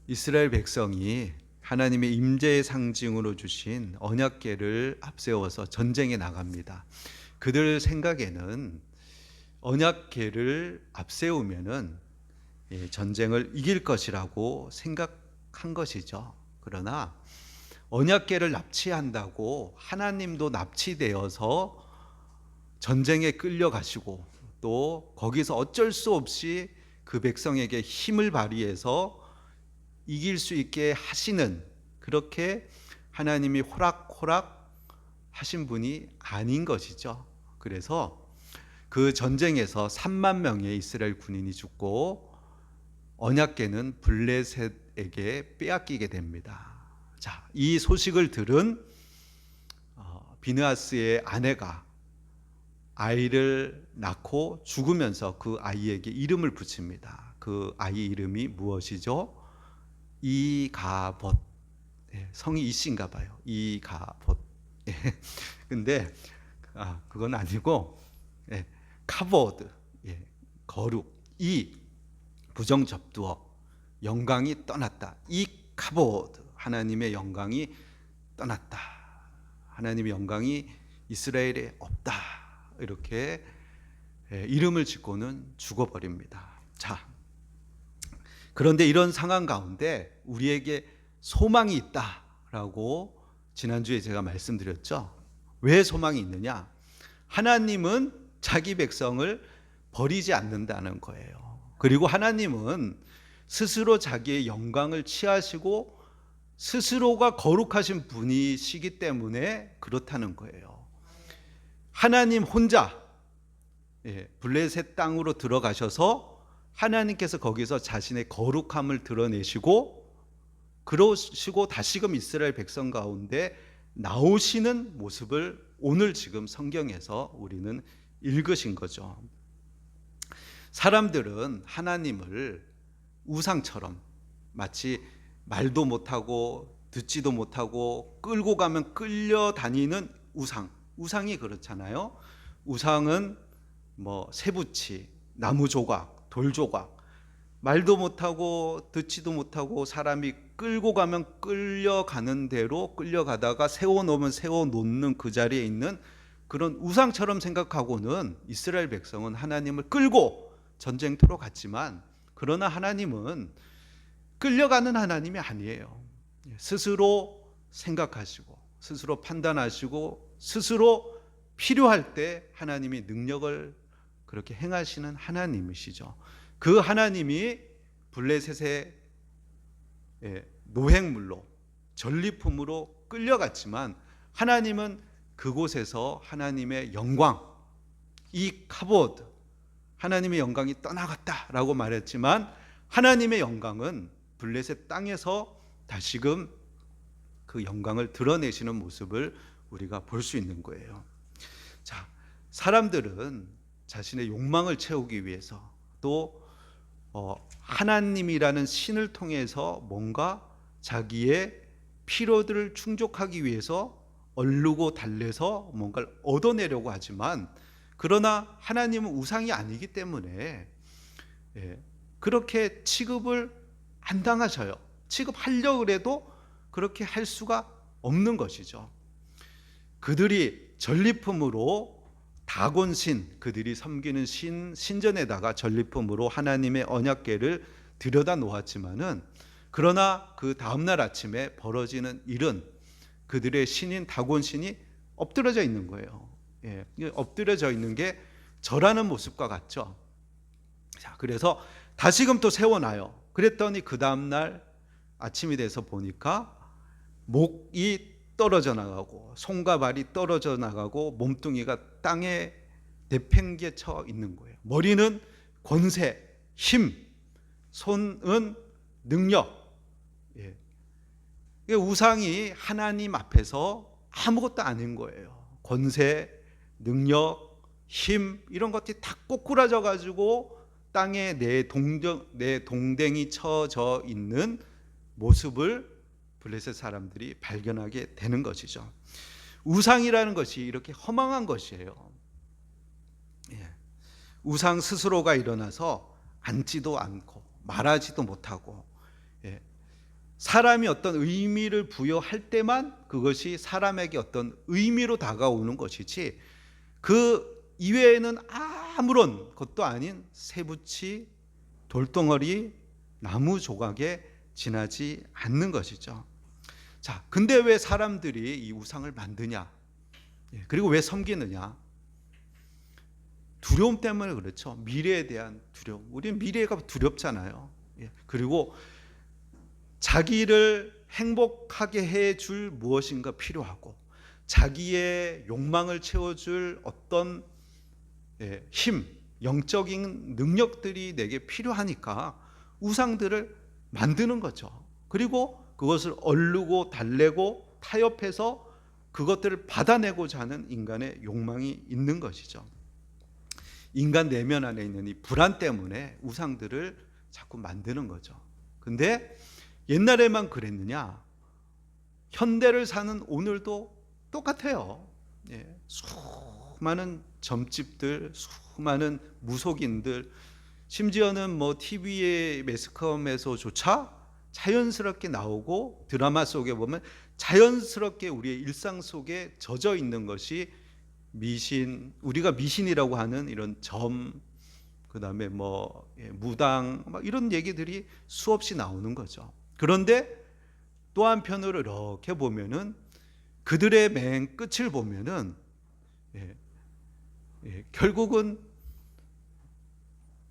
이스라엘 백성이 하나님의 임재의 상징으로 주신 언약궤를 앞세워서 전쟁에 나갑니다. 그들 생각에는 언약궤를 앞세우면은 전쟁을 이길 것이라고 생각한 것이죠. 그러나 언약궤를 납치한다고 하나님도 납치되어서 전쟁에 끌려가시고 또 거기서 어쩔 수 없이 그 백성에게 힘을 발휘해서 이길 수 있게 하시는, 그렇게 하나님이 호락호락 하신 분이 아닌 것이죠. 그래서 그 전쟁에서 3만 명의 이스라엘 군인이 죽고 언약궤는 블레셋에게 빼앗기게 됩니다. 자, 이 소식을 들은 비느하스의 아내가 아이를 낳고 죽으면서 그 아이에게 이름을 붙입니다. 그 아이 이름이 무엇이죠? 이가봇. 성이 이씨인가 봐요. 이가봇. 근데 그건 아니고 카보드, 거룩. 이 부정접두어, 영광이 떠났다. 이 카보드, 하나님의 영광이 떠났다. 하나님의 영광이 이스라엘에 없다. 이렇게 이름을 짓고는 죽어버립니다. 자, 그런데 이런 상황 가운데 우리에게 소망이 있다라고 지난주에 제가 말씀드렸죠. 왜 소망이 있느냐? 하나님은 자기 백성을 버리지 않는다는 거예요. 그리고 하나님은 스스로 자기의 영광을 취하시고 스스로가 거룩하신 분이시기 때문에 그렇다는 거예요. 하나님 혼자 블레셋 땅으로 들어가셔서 하나님께서 거기서 자신의 거룩함을 드러내시고 그러시고 다시금 이스라엘 백성 가운데 나오시는 모습을 오늘 지금 성경에서 우리는 읽으신 거죠. 사람들은 하나님을 우상처럼, 마치 말도 못하고 듣지도 못하고 끌고 가면 끌려다니는 우상이 그렇잖아요. 우상은 쇠붙이, 나무 조각, 돌 조각, 말도 못하고 듣지도 못하고 사람이 끌고 가면 끌려가는 대로 끌려가다가 세워놓으면 세워놓는 그 자리에 있는 그런 우상처럼 생각하고는 이스라엘 백성은 하나님을 끌고 전쟁터로 갔지만, 그러나 하나님은 끌려가는 하나님이 아니에요. 스스로 생각하시고 스스로 판단하시고 스스로 필요할 때 하나님이 능력을 그렇게 행하시는 하나님이시죠. 그 하나님이 블레셋의 노획물로, 전리품으로 끌려갔지만 하나님은 그곳에서 하나님의 영광, 이 카보드, 하나님의 영광이 떠나갔다라고 말했지만 하나님의 영광은 블레셋 땅에서 다시금 그 영광을 드러내시는 모습을 우리가 볼 수 있는 거예요. 자, 사람들은 자신의 욕망을 채우기 위해서 또 하나님이라는 신을 통해서 뭔가 자기의 필요들을 충족하기 위해서 얼르고 달래서 뭔가를 얻어내려고 하지만, 그러나 하나님은 우상이 아니기 때문에 그렇게 취급을 안 당하셔요. 취급하려고 해도 그렇게 할 수가 없는 것이죠. 그들이 전리품으로 다곤신, 그들이 섬기는 신전에다가 전리품으로 하나님의 언약궤를 들여다 놓았지만은, 그러나 그 다음날 아침에 벌어지는 일은 그들의 신인 다곤신이 엎드려져 있는 거예요. 엎드려져 있는 게 절하는 모습과 같죠. 자, 그래서 다시금 또 세워놔요. 그랬더니 그 다음날 아침이 돼서 보니까 목이 떨어져 나가고 손과 발이 떨어져 나가고 몸뚱이가 땅에 내팽개쳐 있는 거예요. 머리는 권세, 힘, 손은 능력. 우상이 하나님 앞에서 아무것도 아닌 거예요. 권세, 능력, 힘, 이런 것들이 다 꼬꾸라져 가지고 땅에 내 동댕이 쳐져 있는 모습을 블레셋 사람들이 발견하게 되는 것이죠. 우상이라는 것이 이렇게 허망한 것이에요. 우상 스스로가 일어나서 앉지도 않고 말하지도 못하고 사람이 어떤 의미를 부여할 때만 그것이 사람에게 어떤 의미로 다가오는 것이지, 그 이외에는 아무런 것도 아닌 쇠붙이, 돌덩어리, 나무 조각에 지나지 않는 것이죠. 자, 근데 왜 사람들이 이 우상을 만드냐? 그리고 왜 섬기느냐? 두려움 때문에 그렇죠. 미래에 대한 두려움. 우리는 미래가 두렵잖아요. 그리고 자기를 행복하게 해줄 무엇인가 필요하고, 자기의 욕망을 채워줄 어떤 힘, 영적인 능력들이 내게 필요하니까 우상들을 만드는 거죠. 그리고 그것을 얼르고 달래고 타협해서 그것들을 받아내고자 하는 인간의 욕망이 있는 것이죠. 인간 내면 안에 있는 이 불안 때문에 우상들을 자꾸 만드는 거죠. 근데 옛날에만 그랬느냐? 현대를 사는 오늘도 똑같아요. 수많은 점집들, 수많은 무속인들, 심지어는 뭐 TV의 매스컴에서조차 자연스럽게 나오고, 드라마 속에 보면 자연스럽게 우리의 일상 속에 젖어 있는 것이 미신, 우리가 미신이라고 하는 이런 점, 그다음에 뭐 무당, 막 이런 얘기들이 수없이 나오는 거죠. 그런데 또 한편으로 이렇게 보면은 그들의 맨 끝을 보면은 결국은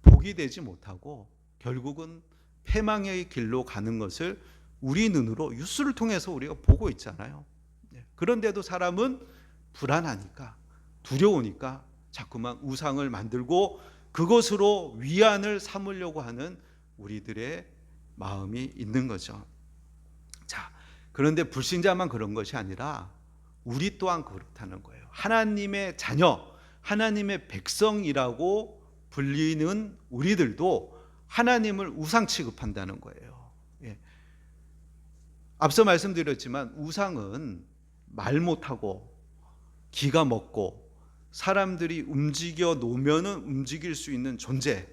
복이 되지 못하고 결국은 패망의 길로 가는 것을 우리 눈으로 뉴스를 통해서 우리가 보고 있잖아요. 그런데도 사람은 불안하니까, 두려우니까 자꾸만 우상을 만들고 그것으로 위안을 삼으려고 하는 우리들의 마음이 있는 거죠. 자, 그런데 불신자만 그런 것이 아니라 우리 또한 그렇다는 거예요. 하나님의 자녀, 하나님의 백성이라고 불리는 우리들도 하나님을 우상 취급한다는 거예요. 앞서 말씀드렸지만 우상은 말 못하고 기가 먹고 사람들이 움직여 놓으면은 움직일 수 있는 존재,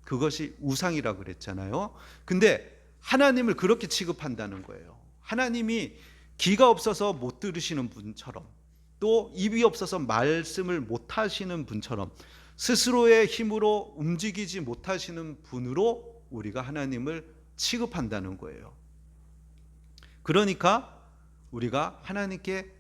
그것이 우상이라고 그랬잖아요. 근데 하나님을 그렇게 취급한다는 거예요. 하나님이 귀가 없어서 못 들으시는 분처럼, 또 입이 없어서 말씀을 못 하시는 분처럼, 스스로의 힘으로 움직이지 못하시는 분으로 우리가 하나님을 취급한다는 거예요. 그러니까 우리가 하나님께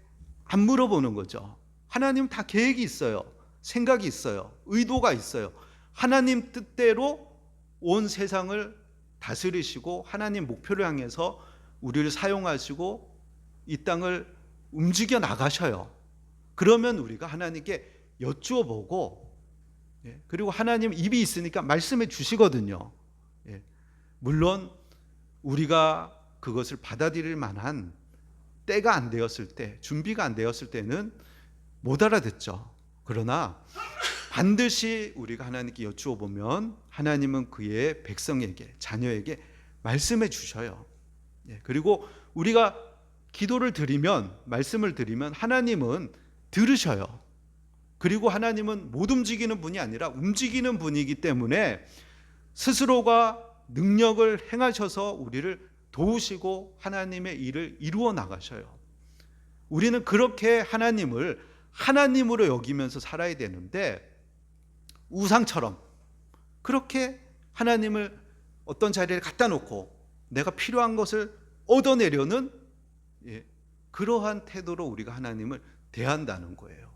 안 물어보는 거죠. 하나님 다 계획이 있어요. 생각이 있어요. 의도가 있어요. 하나님 뜻대로 온 세상을 다스리시고 하나님 목표를 향해서 우리를 사용하시고 이 땅을 움직여 나가셔요. 그러면 우리가 하나님께 여쭈어 보고, 그리고 하나님 입이 있으니까 말씀해 주시거든요. 물론 우리가 그것을 받아들일 만한 때가 안 되었을 때, 준비가 안 되었을 때는 못 알아듣죠. 그러나 반드시 우리가 하나님께 여쭈어 보면 하나님은 그의 백성에게, 자녀에게 말씀해 주셔요. 그리고 우리가 기도를 드리면, 말씀을 드리면 하나님은 들으셔요. 그리고 하나님은 못 움직이는 분이 아니라 움직이는 분이기 때문에 스스로가 능력을 행하셔서 우리를 도우시고 하나님의 일을 이루어 나가셔요. 우리는 그렇게 하나님을 하나님으로 여기면서 살아야 되는데, 우상처럼 그렇게 하나님을 어떤 자리에 갖다 놓고 내가 필요한 것을 얻어내려는 그러한 태도로 우리가 하나님을 대한다는 거예요.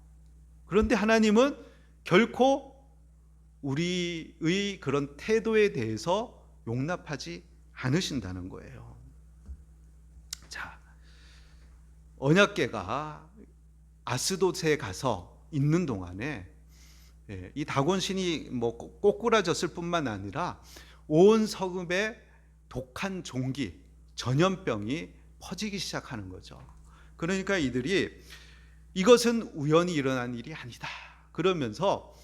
그런데 하나님은 결코 우리의 그런 태도에 대해서 용납하지 않으신다는 거예요. 자, 언약궤가 아스돗에 가서 있는 동안에 이 다곤 신이 뭐 꼬꾸라졌을 뿐만 아니라 온 성읍에 독한 종기, 전염병이 퍼지기 시작하는 거죠. 그러니까 이들이 이것은 우연히 일어난 일이 아니다 그러면서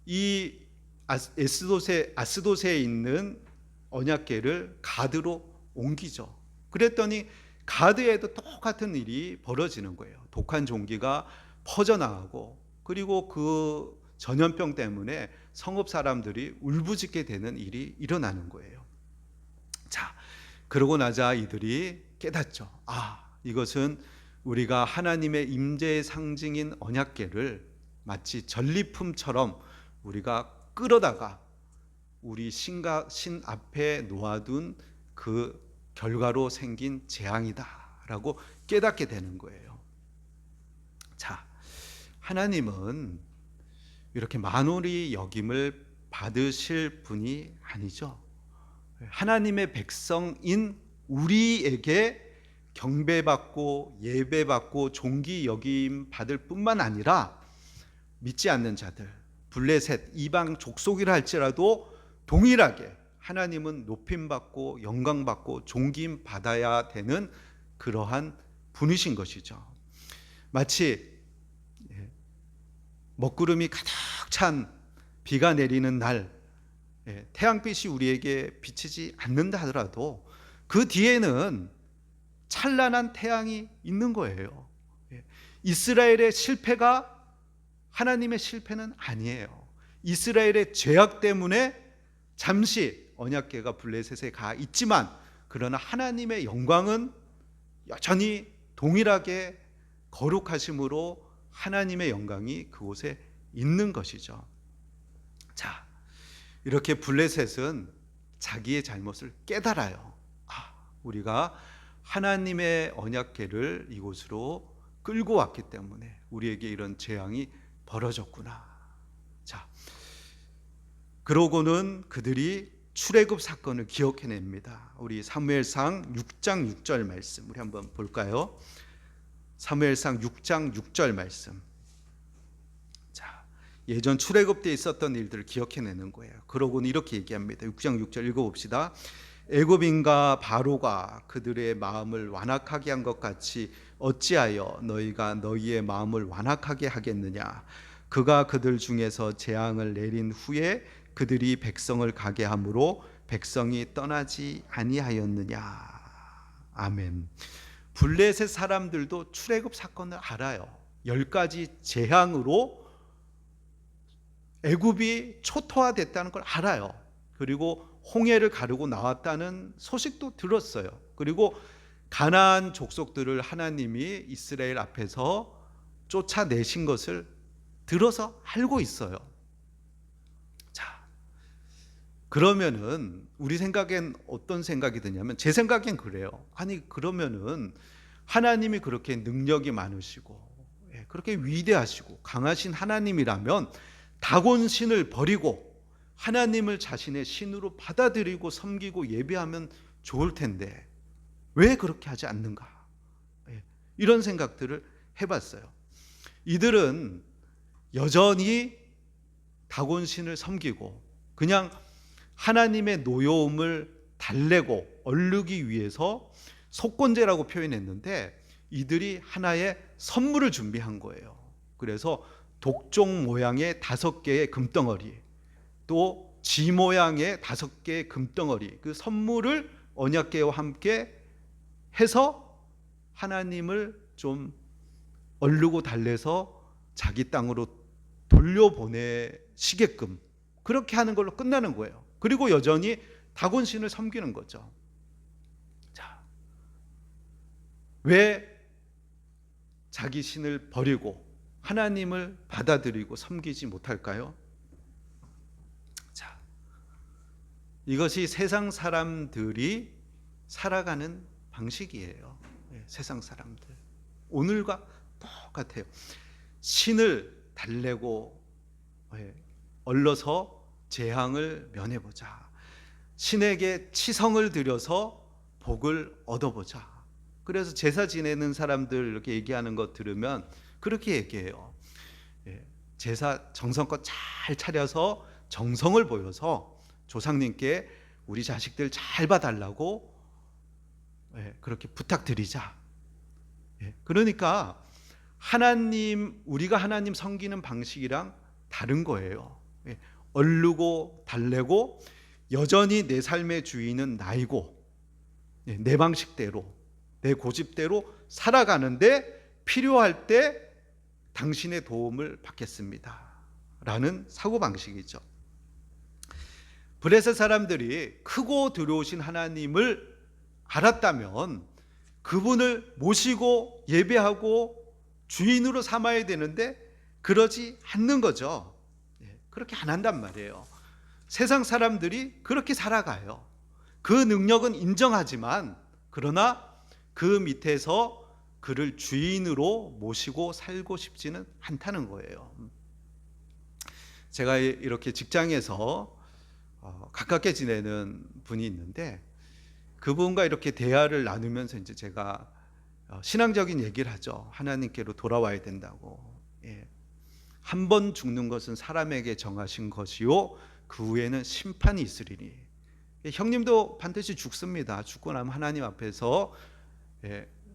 이 아스돗에 있는 언약궤를 가드로 옮기죠. 그랬더니 가드에도 똑같은 일이 벌어지는 거예요. 독한 종기가 퍼져나가고, 그리고 그 전염병 때문에 성읍 사람들이 울부짖게 되는 일이 일어나는 거예요. 자, 그러고 나자 이들이 깨닫죠. 이것은 우리가 하나님의 임재의 상징인 언약궤를 마치 전리품처럼 우리가 끌어다가 우리 신 앞에 놓아둔 그 결과로 생긴 재앙이다라고 깨닫게 되는 거예요. 자, 하나님은 이렇게 만홀히 여김을 받으실 분이 아니죠. 하나님의 백성인 우리에게 경배받고 예배받고 존귀 여김 받을 뿐만 아니라 믿지 않는 자들, 블레셋 이방 족속이라 할지라도 동일하게 하나님은 높임받고 영광받고 존귀임 받아야 되는 그러한 분이신 것이죠. 마치 먹구름이 가득 찬 비가 내리는 날, 태양빛이 우리에게 비치지 않는다 하더라도 그 뒤에는 찬란한 태양이 있는 거예요. 이스라엘의 실패가 하나님의 실패는 아니에요. 이스라엘의 죄악 때문에 잠시 언약궤가 블레셋에 가 있지만, 그러나 하나님의 영광은 여전히 동일하게 거룩하심으로 하나님의 영광이 그곳에 있는 것이죠. 자, 이렇게 블레셋은 자기의 잘못을 깨달아요. 우리가 하나님의 언약궤를 이곳으로 끌고 왔기 때문에 우리에게 이런 재앙이 벌어졌구나. 자, 그러고는 그들이 출애굽 사건을 기억해냅니다. 우리 사무엘상 6장 6절 말씀 우리 한번 볼까요? 사무엘상 6장 6절 말씀. 자, 예전 출애굽 때 있었던 일들을 기억해내는 거예요. 그러고는 이렇게 얘기합니다. 6장 6절 읽어봅시다. 애굽인과 바로가 그들의 마음을 완악하게 한 것 같이 어찌하여 너희가 너희의 마음을 완악하게 하겠느냐. 그가 그들 중에서 재앙을 내린 후에 그들이 백성을 가게 함으로 백성이 떠나지 아니하였느냐. 아멘. 블레셋 사람들도 출애굽 사건을 알아요. 10가지 재앙으로 애굽이 초토화됐다는 걸 알아요. 그리고 홍해를 가르고 나왔다는 소식도 들었어요. 그리고 가나안 족속들을 하나님이 이스라엘 앞에서 쫓아내신 것을 들어서 알고 있어요. 자, 그러면은 우리 생각엔 어떤 생각이 드냐면, 제 생각엔 그래요. 아니, 그러면은 하나님이 그렇게 능력이 많으시고 그렇게 위대하시고 강하신 하나님이라면 다곤 신을 버리고 하나님을 자신의 신으로 받아들이고 섬기고 예배하면 좋을 텐데 왜 그렇게 하지 않는가? 이런 생각들을 해봤어요. 이들은 여전히 다곤 신을 섬기고 그냥 하나님의 노여움을 달래고 얼르기 위해서 속건제라고 표현했는데, 이들이 하나의 선물을 준비한 거예요. 그래서 독종 모양의 5개의 금덩어리, 또 지 모양의 5개의 금덩어리, 그 선물을 언약궤와 함께 해서 하나님을 좀 얼르고 달래서 자기 땅으로 돌려보내시게끔 그렇게 하는 걸로 끝나는 거예요. 그리고 여전히 다곤 신을 섬기는 거죠. 자, 왜 자기 신을 버리고 하나님을 받아들이고 섬기지 못할까요? 자, 이것이 세상 사람들이 살아가는 방식이에요. 세상 사람들 오늘과 똑같아요. 신을 달래고 얼러서 재앙을 면해보자. 신에게 치성을 드려서 복을 얻어보자. 그래서 제사 지내는 사람들 이렇게 얘기하는 거 들으면 그렇게 얘기해요. 제사 정성껏 잘 차려서 정성을 보여서 조상님께 우리 자식들 잘 봐달라고 그렇게 부탁드리자. 그러니까 우리가 하나님 섬기는 방식이랑 다른 거예요. 얼르고 달래고 여전히 내 삶의 주인은 나이고 내 방식대로 내 고집대로 살아가는데 필요할 때 당신의 도움을 받겠습니다 라는 사고방식이죠. 블레셋 사람들이 크고 두려우신 하나님을 알았다면 그분을 모시고 예배하고 주인으로 삼아야 되는데 그러지 않는 거죠. 그렇게 안 한단 말이에요. 세상 사람들이 그렇게 살아가요. 그 능력은 인정하지만 그러나 그 밑에서 그를 주인으로 모시고 살고 싶지는 않다는 거예요. 제가 이렇게 직장에서 가깝게 지내는 분이 있는데 그분과 이렇게 대화를 나누면서 이제 제가 신앙적인 얘기를 하죠. 하나님께로 돌아와야 된다고. 한 번 죽는 것은 사람에게 정하신 것이요 그 후에는 심판이 있으리니. 형님도 반드시 죽습니다. 죽고 나면 하나님 앞에서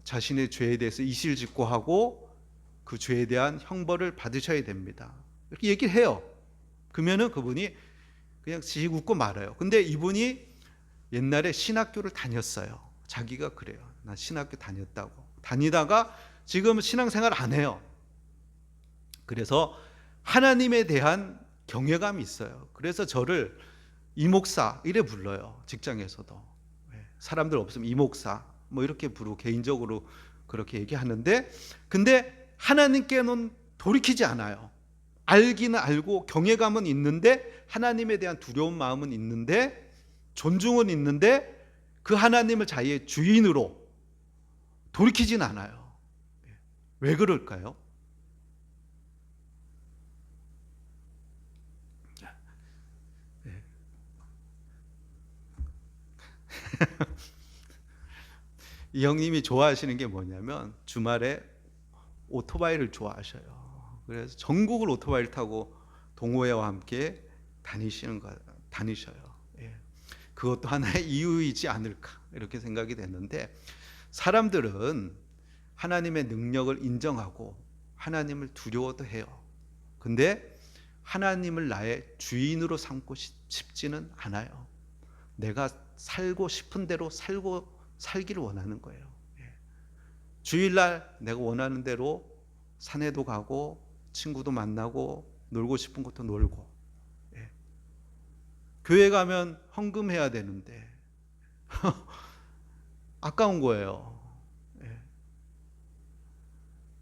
자신의 죄에 대해서 이실직고하고 그 죄에 대한 형벌을 받으셔야 됩니다. 이렇게 얘기를 해요. 그러면은 그분이 그냥 씩 웃고 말아요. 근데 이분이 옛날에 신학교를 다녔어요. 자기가 그래요. 나 신학교 다녔다고. 다니다가 지금 신앙생활 안 해요. 그래서 하나님에 대한 경외감이 있어요. 그래서 저를 이목사 이래 불러요. 직장에서도. 사람들 없으면 이목사 뭐 이렇게 부르고 개인적으로 그렇게 얘기하는데, 근데 하나님께는 돌이키지 않아요. 알기는 알고 경외감은 있는데 하나님에 대한 두려운 마음은 있는데 존중은 있는데 그 하나님을 자기의 주인으로 돌이키진 않아요. 왜 그럴까요? 이 형님이 좋아하시는 게 뭐냐면 주말에 오토바이를 좋아하셔요. 그래서 전국을 오토바이를 타고 동호회와 함께 다니셔요. 그것도 하나의 이유이지 않을까 이렇게 생각이 됐는데, 사람들은 하나님의 능력을 인정하고 하나님을 두려워도 해요. 근데 하나님을 나의 주인으로 삼고 싶지는 않아요. 내가 살고 싶은 대로 살기를 원하는 거예요. 주일날 내가 원하는 대로 산에도 가고 친구도 만나고 놀고 싶은 것도 놀고, 교회 가면 헌금해야 되는데 아까운 거예요.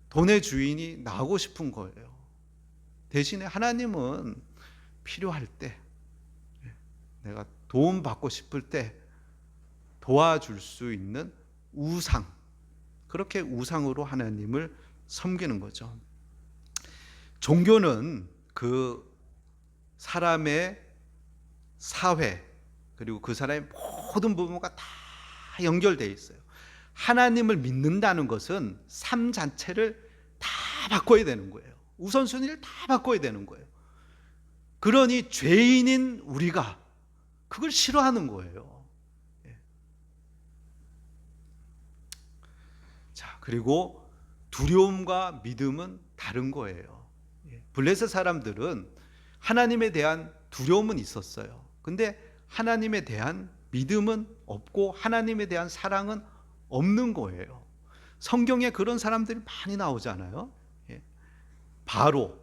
돈의 주인이 나고 싶은 거예요. 대신에 하나님은 필요할 때, 내가 도움 받고 싶을 때 도와줄 수 있는 우상, 그렇게 우상으로 하나님을 섬기는 거죠. 종교는 그 사람의 사회 그리고 그 사람의 모든 부분과 다 연결되어 있어요. 하나님을 믿는다는 것은 삶 자체를 다 바꿔야 되는 거예요. 우선순위를 다 바꿔야 되는 거예요. 그러니 죄인인 우리가 그걸 싫어하는 거예요. 자, 그리고 두려움과 믿음은 다른 거예요. 블레셋 사람들은 하나님에 대한 두려움은 있었어요. 근데 하나님에 대한 믿음은 없고 하나님에 대한 사랑은 없는 거예요. 성경에 그런 사람들이 많이 나오잖아요. 바로,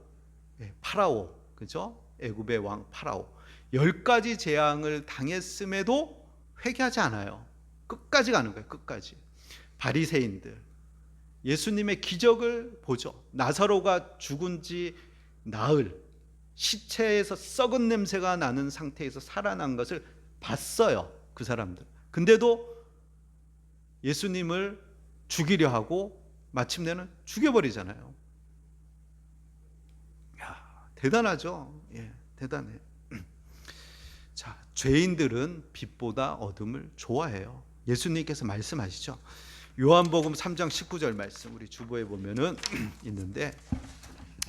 파라오, 그죠? 애굽의 왕 파라오. 10가지 재앙을 당했음에도 회개하지 않아요. 끝까지 가는 거예요. 끝까지. 바리새인들, 예수님의 기적을 보죠. 나사로가 죽은 지 나흘, 시체에서 썩은 냄새가 나는 상태에서 살아난 것을 봤어요. 그 사람들. 근데도 예수님을 죽이려 하고 마침내는 죽여버리잖아요. 야, 대단하죠. 대단해. 자, 죄인들은 빛보다 어둠을 좋아해요. 예수님께서 말씀하시죠. 요한복음 3장 19절 말씀, 우리 주보에 보면은 있는데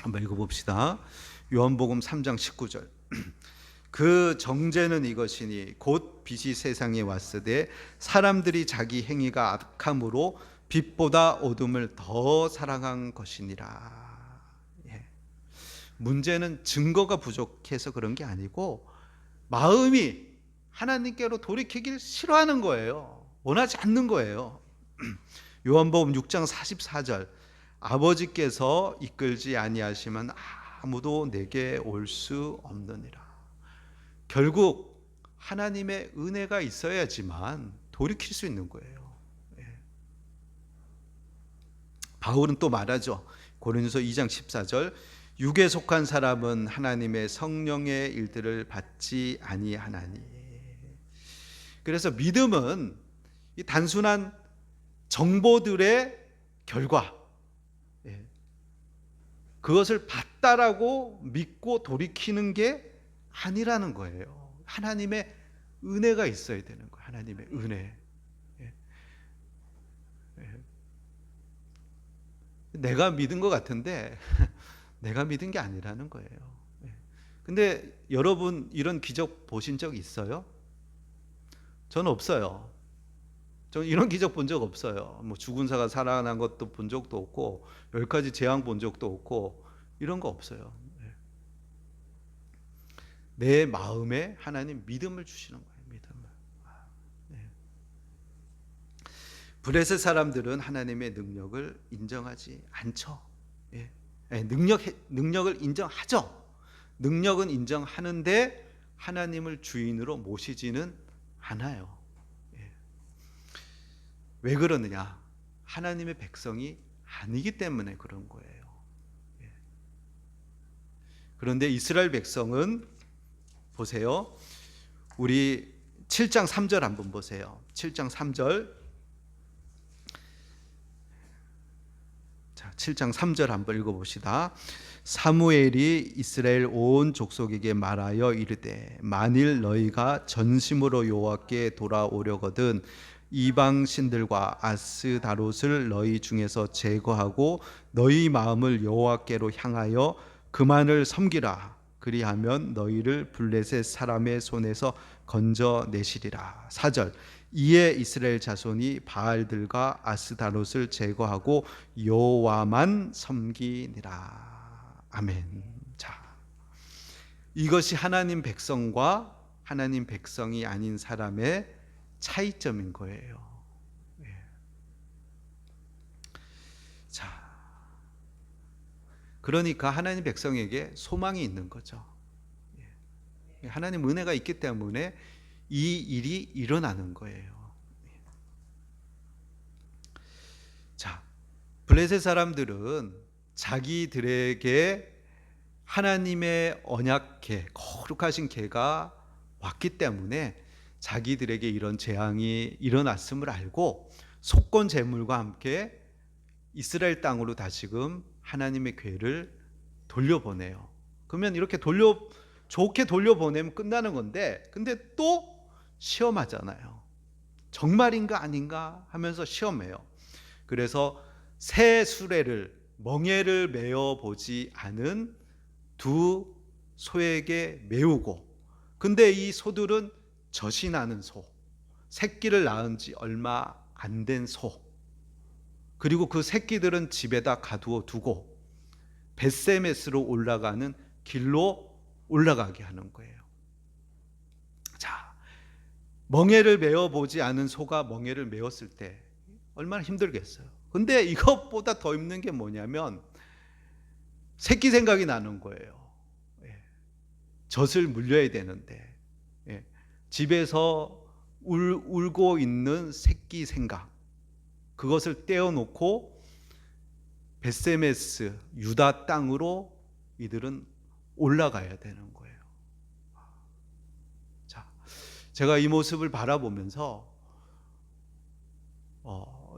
한번 읽어봅시다. 요한복음 3장 19절. 그 정죄는 이것이니 곧 빛이 세상에 왔으되 사람들이 자기 행위가 악함으로 빛보다 어둠을 더 사랑한 것이니라. 문제는 증거가 부족해서 그런 게 아니고 마음이 하나님께로 돌이키길 싫어하는 거예요. 원하지 않는 거예요. 요한복음 6장 44절. 아버지께서 이끌지 아니하시면 아무도 내게 올 수 없느니라. 결국 하나님의 은혜가 있어야지만 돌이킬 수 있는 거예요. 예. 바울은 또 말하죠. 고린도서 2장 14절, 육에 속한 사람은 하나님의 성령의 일들을 받지 아니하나니. 그래서 믿음은 이 단순한 정보들의 결과, 예. 그것을 봤다라고 믿고 돌이키는 게 아니라는 거예요. 하나님의 은혜가 있어야 되는 거예요. 하나님의 은혜. 예. 예. 내가 믿은 것 같은데 내가 믿은 게 아니라는 거예요. 예. 근데 여러분 이런 기적 보신 적 있어요? 저는 없어요. 저는 이런 기적 본 적 없어요. 뭐 죽은 사가 살아난 것도 본 적도 없고 10가지 재앙 본 적도 없고 이런 거 없어요. 내 마음에 하나님 믿음을 주시는 거예요. 믿음을. 네. 블레셋 사람들은 하나님의 능력을 인정하지 않죠. 예. 능력을 인정하죠. 능력은 인정하는데 하나님을 주인으로 모시지는 않아요. 예. 왜 그러느냐? 하나님의 백성이 아니기 때문에 그런 거예요. 예. 그런데 이스라엘 백성은 보세요. 우리 7장 3절 한번 보세요. 7장 3절. 자, 7장 3절 한번 읽어봅시다. 사무엘이 이스라엘 온 족속에게 말하여 이르되 만일 너희가 전심으로 여호와께 돌아오려거든 이방 신들과 아스다롯을 너희 중에서 제거하고 너희 마음을 여호와께로 향하여 그만을 섬기라. 그리하면 너희를 블레셋 사람의 손에서 건져내시리라. 4절. 이에 이스라엘 자손이 바알들과 아스다롯을 제거하고 여호와만 섬기니라. 아멘. 자, 이것이 하나님 백성과 하나님 백성이 아닌 사람의 차이점인 거예요. 예. 자, 그러니까 하나님 백성에게 소망이 있는 거죠. 하나님 은혜가 있기 때문에 이 일이 일어나는 거예요. 자, 블레셋 사람들은 자기들에게 하나님의 언약궤, 거룩하신 궤가 왔기 때문에 자기들에게 이런 재앙이 일어났음을 알고 속건 제물과 함께 이스라엘 땅으로 다시금 하나님의 궤를 돌려보내요. 그러면 이렇게 좋게 돌려보내면 끝나는 건데, 근데 또 시험하잖아요. 정말인가 아닌가 하면서 시험해요. 그래서 새 수레를, 멍에를 메어 보지 않은 두 소에게 메우고, 근데 이 소들은 젖이 나는 소, 새끼를 낳은 지 얼마 안 된 소, 그리고 그 새끼들은 집에다 가두어 두고 벳세메스로 올라가는 길로 올라가게 하는 거예요. 자, 멍에를 메어 보지 않은 소가 멍에를 메었을 때 얼마나 힘들겠어요. 근데 이것보다 더 힘든 게 뭐냐면 새끼 생각이 나는 거예요. 예. 젖을 물려야 되는데, 예. 집에서 울고 있는 새끼 생각, 그것을 떼어놓고 벳세메스 유다 땅으로 이들은 올라가야 되는 거예요. 자, 제가 이 모습을 바라보면서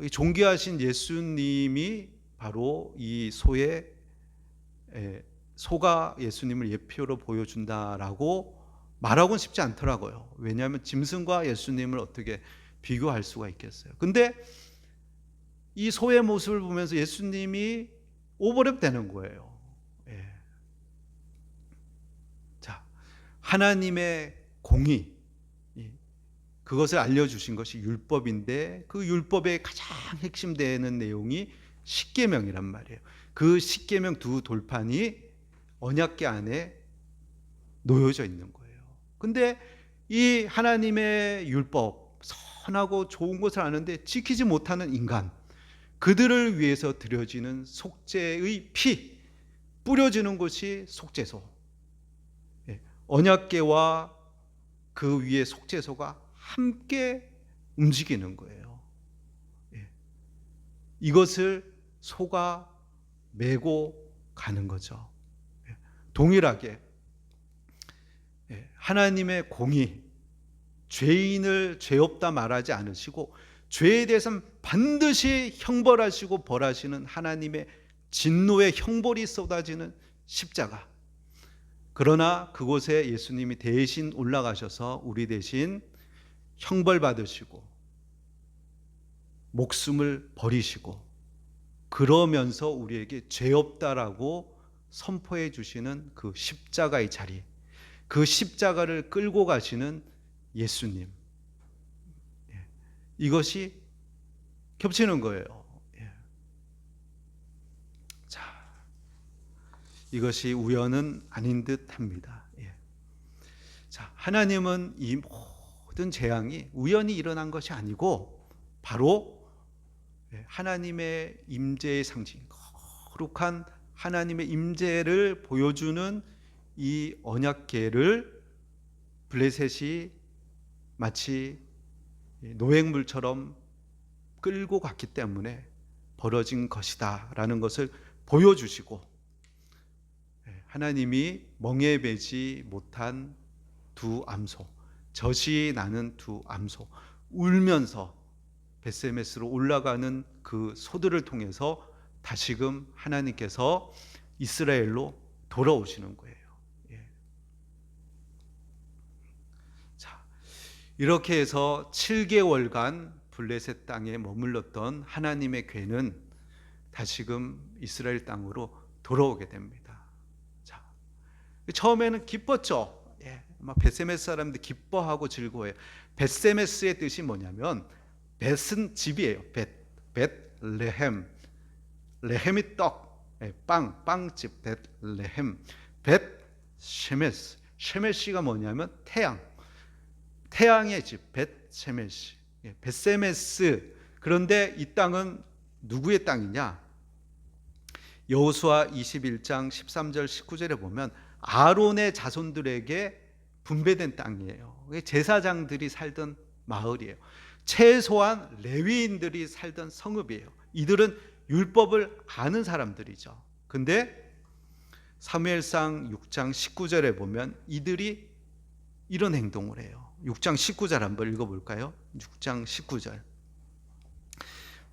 이 존귀하신 예수님이 바로 이 소가 예수님을 예표로 보여준다라고 말하고는 싶지 않더라고요. 왜냐하면 짐승과 예수님을 어떻게 비교할 수가 있겠어요. 근데 이 소의 모습을 보면서 예수님이 오버랩 되는 거예요. 예. 자, 하나님의 공의, 그것을 알려주신 것이 율법인데 그 율법의 가장 핵심되는 내용이 십계명이란 말이에요. 그 십계명 두 돌판이 언약궤 안에 놓여져 있는 거예요. 근데 이 하나님의 율법, 선하고 좋은 것을 아는데 지키지 못하는 인간, 그들을 위해서 드려지는 속죄의 피, 뿌려지는 것이 속죄소. 언약궤와 그 위에 속죄소가 함께 움직이는 거예요. 예. 이것을 속아 메고 가는 거죠. 예. 동일하게 하나님의 공의, 죄인을 죄 없다 말하지 않으시고 죄에 대해서는 반드시 형벌하시고 벌하시는 하나님의 진노의 형벌이 쏟아지는 십자가. 그러나 그곳에 예수님이 대신 올라가셔서 우리 대신 형벌 받으시고 목숨을 버리시고 그러면서 우리에게 죄 없다라고 선포해 주시는 그 십자가의 자리, 그 십자가를 끌고 가시는 예수님, 이것이 겹치는 거예요. 자, 이것이 우연은 아닌 듯합니다. 자, 하나님은 이 모든 재앙이 우연히 일어난 것이 아니고 바로 하나님의 임재의 상징, 거룩한 하나님의 임재를 보여주는 이 언약궤를 블레셋이 마치 노획물처럼 끌고 갔기 때문에 벌어진 것이다 라는 것을 보여주시고, 하나님이 멍에 매지 못한 두 암소, 젖이 나는 두 암소, 울면서 벳세메스로 올라가는 그 소들을 통해서 다시금 하나님께서 이스라엘로 돌아오시는 거예요. 자, 이렇게 해서 7개월간 블레셋 땅에 머물렀던 하나님의 궤는 다시금 이스라엘 땅으로 돌아오게 됩니다. 자, 처음에는 기뻤죠. 벳세메스 사람들 기뻐하고 즐거워해요. 벳세메스의 뜻이 뭐냐면 벳은 집이에요. 벳레헴, 레헴이 떡, 빵집, 벳레헴. 벳쉐메스, 쉐메시가 뭐냐면 태양, 태양의 집, 벳쉐메시, 벳세메스. 그런데 이 땅은 누구의 땅이냐? 여호수아 21장 13절 19절에 보면 아론의 자손들에게 분배된 땅이에요. 제사장들이 살던 마을이에요. 최소한 레위인들이 살던 성읍이에요. 이들은 율법을 아는 사람들이죠. 근데 사무엘상 6장 19절에 보면 이들이 이런 행동을 해요. 6장 19절 한번 읽어볼까요? 6장 19절.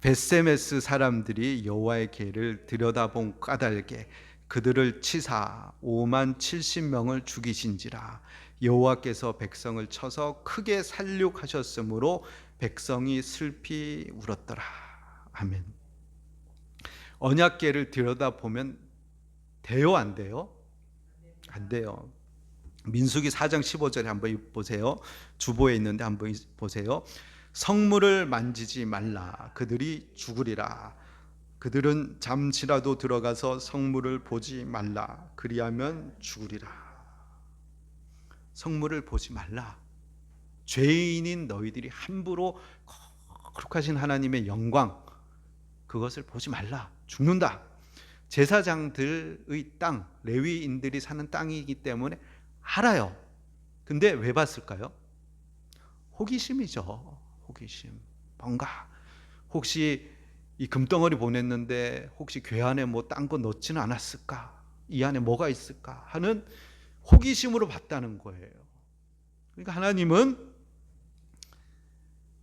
벳세메스 사람들이 여호와의 궤를 들여다본 까닭에 그들을 치사 5만 70명을 죽이신지라. 여호와께서 백성을 쳐서 크게 살육하셨으므로 백성이 슬피 울었더라. 아멘. 언약궤를 들여다보면 돼요, 안 돼요? 안 돼요. 민수기 4장 15절에 한번 보세요. 주보에 있는데 한번 보세요. 성물을 만지지 말라. 그들이 죽으리라. 그들은 잠시라도 들어가서 성물을 보지 말라. 그리하면 죽으리라. 성물을 보지 말라. 죄인인 너희들이 함부로 거룩하신 하나님의 영광, 그것을 보지 말라. 죽는다. 제사장들의 땅, 레위인들이 사는 땅이기 때문에 알아요. 근데 왜 봤을까요? 호기심이죠. 호기심. 뭔가 혹시 이 금덩어리 보냈는데 혹시 궤 안에 뭐 딴 거 넣지는 않았을까? 이 안에 뭐가 있을까? 하는 호기심으로 봤다는 거예요. 그러니까 하나님은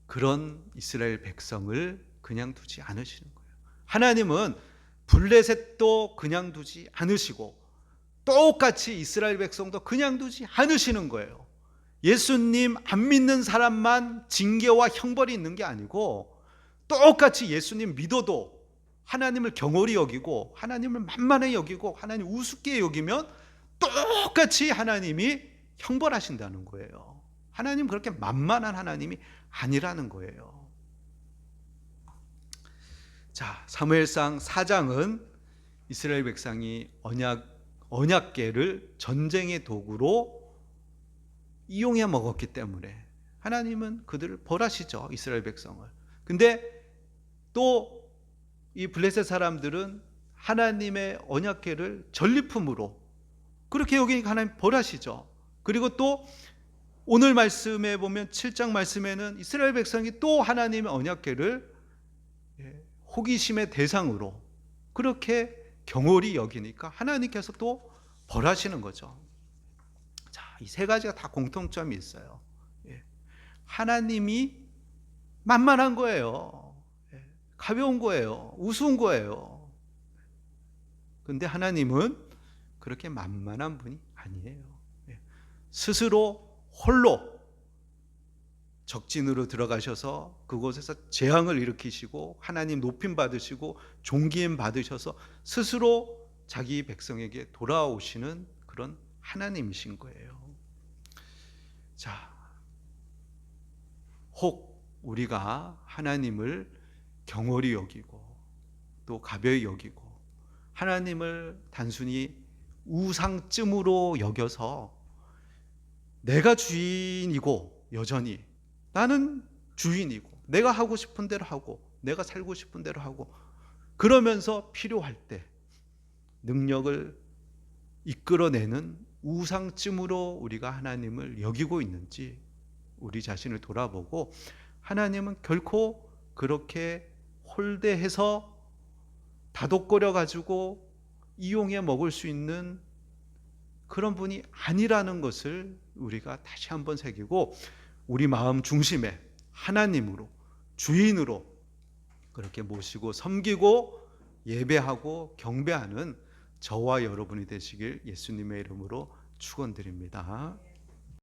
그런 이스라엘 백성을 그냥 두지 않으시는 거예요. 하나님은 블레셋도 그냥 두지 않으시고 똑같이 이스라엘 백성도 그냥 두지 않으시는 거예요. 예수님 안 믿는 사람만 징계와 형벌이 있는 게 아니고 똑같이 예수님 믿어도 하나님을 경홀히 여기고 하나님을 만만히 여기고 하나님 우습게 여기면 똑같이 하나님이 형벌하신다는 거예요. 하나님 그렇게 만만한 하나님이 아니라는 거예요. 자, 사무엘상 4장은 이스라엘 백성이 언약궤를 전쟁의 도구로 이용해 먹었기 때문에 하나님은 그들을 벌하시죠. 이스라엘 백성을. 근데 또 이 블레셋 사람들은 하나님의 언약궤를 전리품으로 그렇게 여기니까 하나님 벌하시죠. 그리고 또 오늘 말씀에 보면 7장 말씀에는 이스라엘 백성이 또 하나님의 언약궤를 호기심의 대상으로 그렇게 경홀히 여기니까 하나님께서 또 벌하시는 거죠. 자, 이 세 가지가 다 공통점이 있어요. 하나님이 만만한 거예요. 가벼운 거예요. 우스운 거예요. 근데 하나님은 그렇게 만만한 분이 아니에요. 스스로 홀로 적진으로 들어가셔서 그곳에서 재앙을 일으키시고 하나님 높임 받으시고 존귀임 받으셔서 스스로 자기 백성에게 돌아오시는 그런 하나님이신 거예요. 자, 혹 우리가 하나님을 경홀히 여기고 또 가벼이 여기고 하나님을 단순히 우상쯤으로 여겨서 내가 주인이고 여전히 나는 주인이고 내가 하고 싶은 대로 하고 내가 살고 싶은 대로 하고 그러면서 필요할 때 능력을 이끌어내는 우상쯤으로 우리가 하나님을 여기고 있는지 우리 자신을 돌아보고 하나님은 결코 그렇게 홀대해서 다독거려 가지고 이용해 먹을 수 있는 그런 분이 아니라는 것을 우리가 다시 한번 새기고 우리 마음 중심에 하나님으로 주인으로 그렇게 모시고 섬기고 예배하고 경배하는 저와 여러분이 되시길 예수님의 이름으로 축원드립니다.